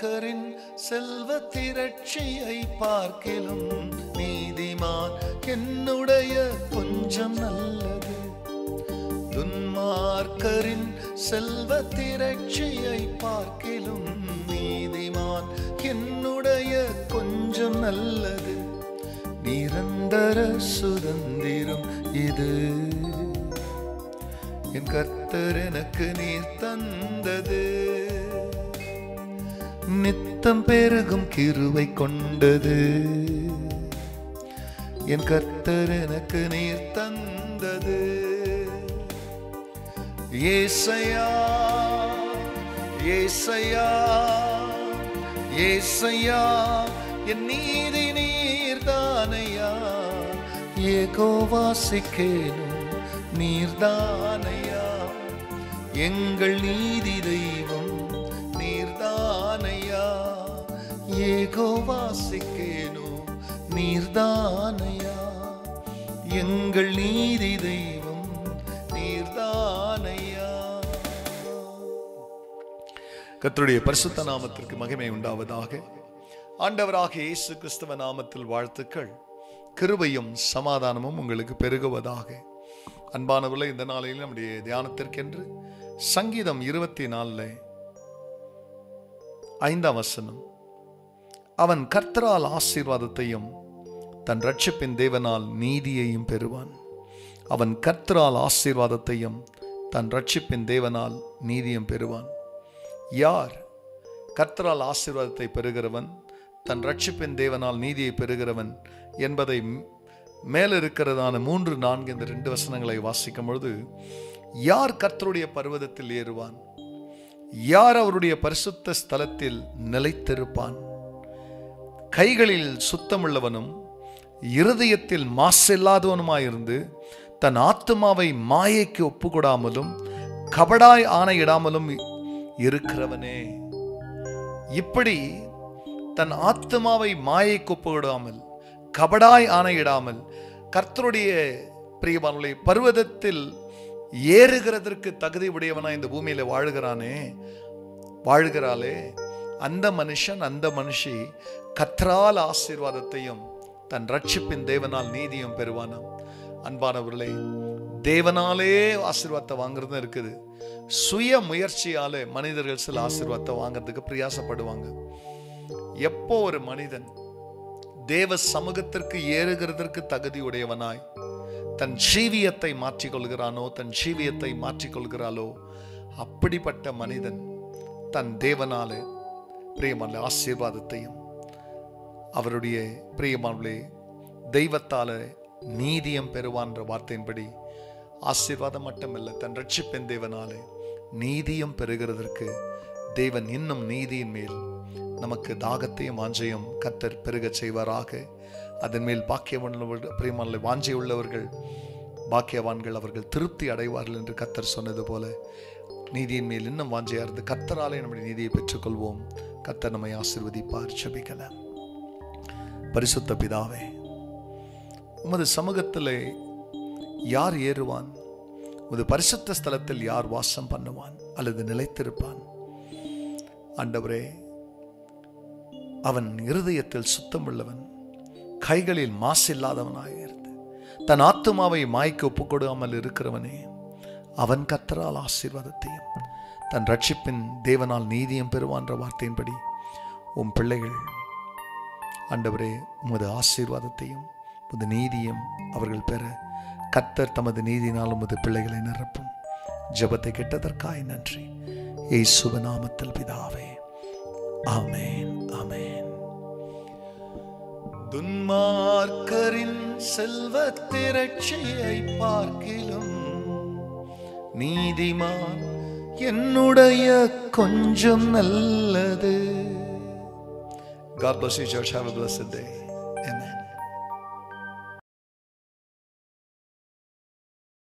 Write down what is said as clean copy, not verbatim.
துன்மார்க்கரின் செல்வ திரட்சியை பார்க்கிலும் நீதிமான் என்னுடைய கொஞ்சம் நல்லது. துன்மார்க்கரின் செல்வ திரட்சியை பார்க்கிலும் நீதிமான் என்னுடைய கொஞ்சம் நல்லது. நிரந்தர சுதந்திரம் இது என் கர்த்தர் எனக்கு நீர் தந்தது. நித்தம் பெருகும் கிருபை கொண்டது என் கர்த்தர் எனக்கு நீர் தந்தது. ஏசையா ஏசையா ஏசையா என் நீதி நீர்தானையா. யெகோவா சிக்கேனு நீர்தானையா. எங்கள் நீதி தெய்வம் நீர்தானையா. யெகோவா சிக்கேனு நீர்தானையா. எங்கள் நீதி தெய்வம் நீர்தானையா. கர்த்தருடைய பரிசுத்த நாமத்திற்கு மகிமை உண்டாவதாக. ஆண்டவராகிய இயேசு கிறிஸ்துவ நாமத்தில் வாழ்த்துக்கள். கிருபையும் சமாதானமும் உங்களுக்கு பெருகுவதாக. அன்பானவர்களே, இந்த நாளில் நம்முடைய தியானத்திற்கென்று சங்கீதம் 24 5ஆம் வசனம். அவன் கர்த்தரால் ஆசீர்வாதத்தையும் தன் ரட்சிப்பின் தேவனால் நீதியையும் பெறுவான். அவன் கர்த்தரால் ஆசீர்வாதத்தையும் தன் ரட்சிப்பின் தேவனால் நீதியும் பெறுவான். யார் கர்த்தரால் ஆசீர்வாதத்தை பெறுகிறவன், தன் ரட்சிப்பின் தேவனால் நீதியை பெறுகிறவன் என்பதை மேலிருக்கிறதான 3, 4 இந்த 2 வசனங்களை வாசிக்கும் பொழுது, யார் கர்த்தருடைய பர்வதத்தில் ஏறுவான், யார் அவருடைய பரிசுத்த ஸ்தலத்தில் நிலைத்திருப்பான், கைகளில் சுத்தமுள்ளவனும் இருதயத்தில் மாசில்லாதவனுமாயிருந்து தன் ஆத்துமாவை மாயைக்கு ஒப்புக்கொடாமலும் கபடாய் ஆணையிடாமலும் இருக்கிறவனே. இப்படி தன் ஆத்துமாவை மாயைக்கு ஒப்புக்கொடாமல் கபடாய் ஆணையிடாமல் கர்த்தருடைய பிரியமானவர்களே பர்வதத்தில் ஏறுகிறதற்கு தகுதி உடையவனா இந்த பூமியில வாழ்கிறாளே, அந்த மனுஷன் அந்த மனுஷி கர்த்தரால் ஆசீர்வாதத்தையும் தன் ரட்சிப்பின் தேவனால் நீதியும் பெறுவானாம். அன்பானவர்களே, தேவனாலே ஆசீர்வாதத்தை வாங்குறது இருக்குது. சுய முயற்சியால மனிதர்கள் சில ஆசீர்வாதத்தை வாங்கிறதுக்கு பிரயாசப்படுவாங்க. எப்போ ஒரு மனிதன் தேவ சமூகத்திற்கு ஏறுகிறதற்கு தகுதி உடையவனாய் தன் ஜீவியத்தை மாற்றிக்கொள்கிறானோ, தன் ஜீவியத்தை மாற்றிக்கொள்கிறாளோ, அப்படிப்பட்ட மனிதன் தன் தேவனாலே பிரியமான ஆசீர்வாதத்தையும் அவருடைய பிரியமானவர்களே தெய்வத்தால நீதியம் பெறுவான்ற வார்த்தையின்படி ஆசீர்வாதம் மட்டுமல்ல, தன் ரட்சிப்பின் தேவனாலே நீதியம் பெறுகிறதற்கு தேவன் இன்னும் நீதியின் மேல் நமக்கு தாகத்தையும் வாஞ்சையும் கர்த்தர் பெருக செய்வாராக. அதன் மேல் பாக்கியவான்கள் பிரியமான வாஞ்சை உள்ளவர்கள் பாக்கியவான்கள், அவர்கள் திருப்தி அடைவார்கள் என்று கர்த்தர் சொன்னது போல நீதியின் மேல் இன்னும் வாஞ்சையா இருந்து கர்த்தராலே நம்முடைய நீதியை பெற்றுக்கொள்வோம். கர்த்தர் நம்மை ஆசீர்வதிப்பார். ஜெபிக்கலாம். பரிசுத்த பிதாவே, உமது சமூகத்திலே யார் ஏறுவான், உமது பரிசுத்த ஸ்தலத்தில் யார் வாசம் பண்ணுவான் அல்லது நிலைத்திருப்பான்? ஆண்டவரே, அவன் இருதயத்தில் சுத்தமுள்ளவன், கைகளில் மாசில்லாதவனாக இருந்து தன் ஆத்துமாவை மாய்க்கு ஒப்புக்கொடாமல் இருக்கிறவனே, அவன் கர்த்தரால் ஆசீர்வாதத்தையும் தன் ரட்சிப்பின் தேவனால் நீதியும் பெறுவான்ற வார்த்தையின்படி உம் பிள்ளைகள் ஆண்டவரே உமது ஆசீர்வாதத்தையும் உமது நீதியும் அவர்கள் பெற கர்த்தர் தமது நீதினால் உமது பிள்ளைகளை நிரப்பும். ஜெபத்தை கேட்டதற்காய் நன்றி. இயேசுவின் நாமத்தில் பிதாவே, ஆமென், ஆமென். துன்மார்க்கரின் செல்வ திரட்சியை பார்க்கிலும் நீதிமான் என்னுடைய கொஞ்சம் நல்லது. God bless you, church. Have a blessed day.